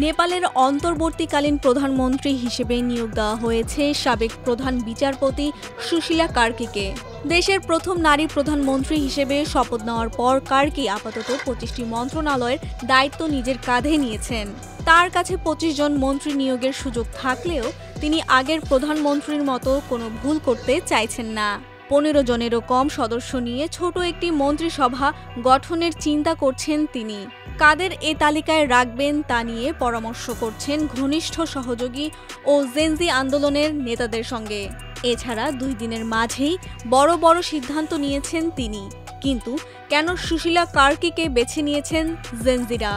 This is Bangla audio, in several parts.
নেপালের অন্তর্বর্তীকালীন প্রধানমন্ত্রী হিসেবে নিয়োগ দেওয়া হয়েছে সাবেক প্রধান বিচারপতি সুশীলা কার্কিকে। দেশের প্রথম নারী প্রধানমন্ত্রী হিসেবে শপথ নেওয়ার পর কার্কি আপাতত 25টি মন্ত্রণালয়ের দায়িত্ব নিজের কাঁধে নিয়েছেন। তার কাছে 25 জন মন্ত্রী নিয়োগের সুযোগ থাকলেও তিনি আগের প্রধানমন্ত্রীর মতো কোনো ভুল করতে চাইছেন না। 15 জনেরও কম সদস্য নিয়ে ছোট একটি মন্ত্রিসভা গঠনের চিন্তা করছেন তিনি। কাদের এ তালিকায় রাখবেন তা নিয়ে পরামর্শ করছেন ঘনিষ্ঠ সহযোগী ও জেনজি আন্দোলনের নেতাদের সঙ্গে। এছাড়া 2 দিনের মাঝেই বড় বড় সিদ্ধান্ত নিয়েছেন তিনি। কিন্তু কেন সুশীলা কার্কিকে বেছে নিয়েছেন জেনজিরা?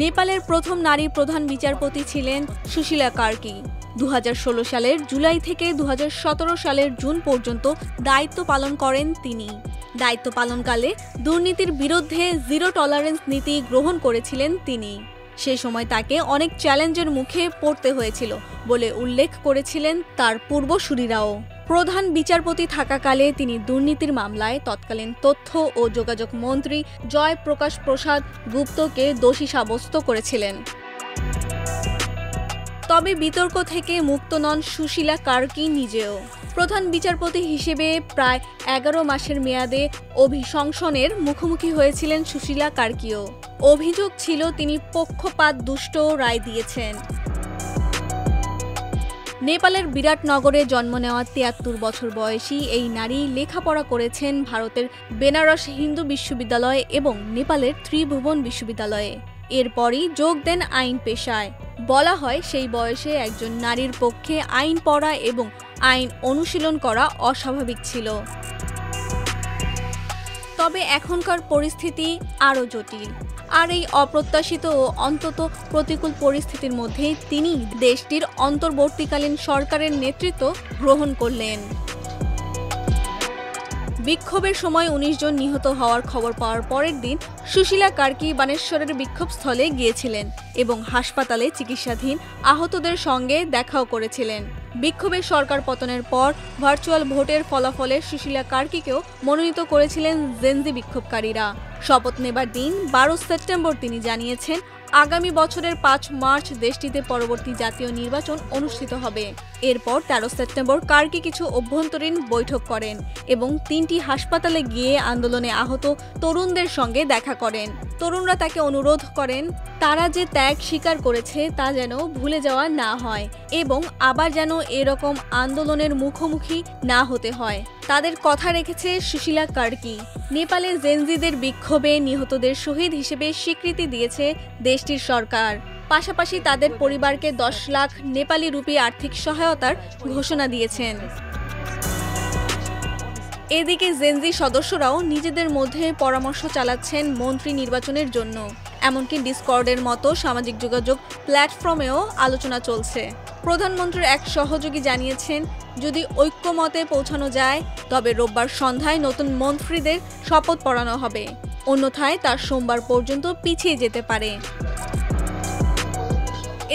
নেপালের প্রথম নারী প্রধান বিচারপতি ছিলেন সুশীলা কার্কি। 2016 সালের জুলাই থেকে 2017 সালের জুন পর্যন্ত দায়িত্ব পালন করেন তিনি। দায়িত্ব পালনকালে দুর্নীতির বিরুদ্ধে জিরো টলারেন্স নীতি গ্রহণ করেছিলেন তিনি। সে সময় তাকে অনেক চ্যালেঞ্জের মুখে পড়তে হয়েছিল বলে উল্লেখ করেছিলেন তার পূর্বসূরীরাও। প্রধান বিচারপতি থাকাকালে তিনি দুর্নীতির মামলায় তৎকালীন তথ্য ও যোগাযোগ মন্ত্রী জয়প্রকাশ প্রসাদ গুপ্তকে দোষী সাব্যস্ত করেছিলেন। তবে বিতর্ক থেকে মুক্ত নন সুশীলা কার্কি নিজেও। প্রধান বিচারপতি হিসেবে প্রায় 11 মাসের মেয়াদে অভিশংসনের মুখোমুখি হয়েছিলেন সুশীলা কার্কিও। অভিযোগ ছিল তিনি পক্ষপাত দুষ্ট রায় দিয়েছেন। নেপালের বিরাটনগরে জন্ম নেওয়া 73 বছর বয়সী এই নারী লেখাপড়া করেছেন ভারতের বেনারস হিন্দু বিশ্ববিদ্যালয় এবং নেপালের ত্রিভুবন বিশ্ববিদ্যালয়ে। এরপরই যোগ দেন আইন পেশায়। বলা হয় সেই বয়সে একজন নারীর পক্ষে আইন পড়া এবং আইন অনুশীলন করা অস্বাভাবিক ছিল। তবে এখনকার পরিস্থিতি আরও জটিল। আর এই অপ্রত্যাশিত ও অন্তত প্রতিকূল পরিস্থিতির মধ্যেই তিনি দেশটির অন্তর্বর্তীকালীন সরকারের নেতৃত্ব গ্রহণ করলেন। বিক্ষোভের সময় 19 জন নিহত হওয়ার খবর পাওয়ার পরের দিন সুশীলা কার্কি বানেশ্বরের বিক্ষোভস্থলে গিয়েছিলেন এবং হাসপাতালে চিকিৎসাধীন আহতদের সঙ্গে দেখাও করেছিলেন। বিক্ষোভের সরকার পতনের পর ভার্চুয়াল ভোটের ফলাফলে সুশীলা কার্কিকেও মনোনীত করেছিলেন জেনজি বিক্ষোভকারীরা। শপথ নেবার দিন 12 সেপ্টেম্বর তিনি জানিয়েছেন আগামী বছরের 5 মার্চ দেশটিতে পরবর্তী জাতীয় নির্বাচন অনুষ্ঠিত হবে। এরপর 13 সেপ্টেম্বর কার্কি কিছু অভ্যন্তরীণ বৈঠক করেন এবং 3টি হাসপাতালে গিয়ে আন্দোলনে আহত তরুণদের সঙ্গে দেখা করেন। তরুণরা তাকে অনুরোধ করেন তারা যে ত্যাগ স্বীকার করেছে তা যেন ভুলে যাওয়া না হয় এবং আবার যেন এরকম আন্দোলনের মুখোমুখি না হতে হয়। তাদের কথা রেখেছে সুশীলা কার্কি। নেপালে জেনজিদের বিক্ষোভে নিহতদের শহীদ হিসেবে স্বীকৃতি দিয়েছে দেশটির সরকার। পাশাপাশি তাদের পরিবারকে 10 লাখ নেপালি রুপি আর্থিক সহায়তার ঘোষণা দিয়েছেন। এদিকে জেনজি সদস্যরাও নিজেদের মধ্যে পরামর্শ চালাচ্ছেন মন্ত্রী নির্বাচনের জন্য। এমনকি ডিসকর্ডের মতো সামাজিক যোগাযোগ প্ল্যাটফর্মেও আলোচনা চলছে। প্রধানমন্ত্রীর এক সহযোগী জানিয়েছেন যদি ঐক্যমতে পৌঁছানো যায় তবে রোববার সন্ধ্যায় নতুন মন্ত্রীদের শপথ পড়ানো হবে, অন্যথায় তা সোমবার পর্যন্ত পিছিয়ে যেতে পারে।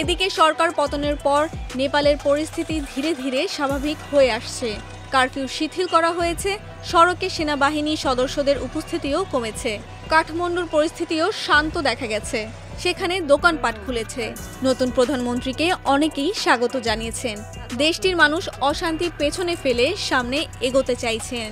এদিকে সরকার পতনের পর নেপালের পরিস্থিতি ধীরে ধীরে স্বাভাবিক হয়ে আসছে। কারফিউ শিথিল করা হয়েছে, সড়কে সেনাবাহিনী সদস্যদের উপস্থিতিও কমেছে। কাঠমান্ডুর পরিস্থিতিও শান্ত দেখা গেছে, সেখানে দোকানপাট খুলেছে। নতুন প্রধানমন্ত্রীকে অনেকেই স্বাগত জানিয়েছেন। দেশটির মানুষ অশান্তি পেছনে ফেলে সামনে এগোতে চাইছেন।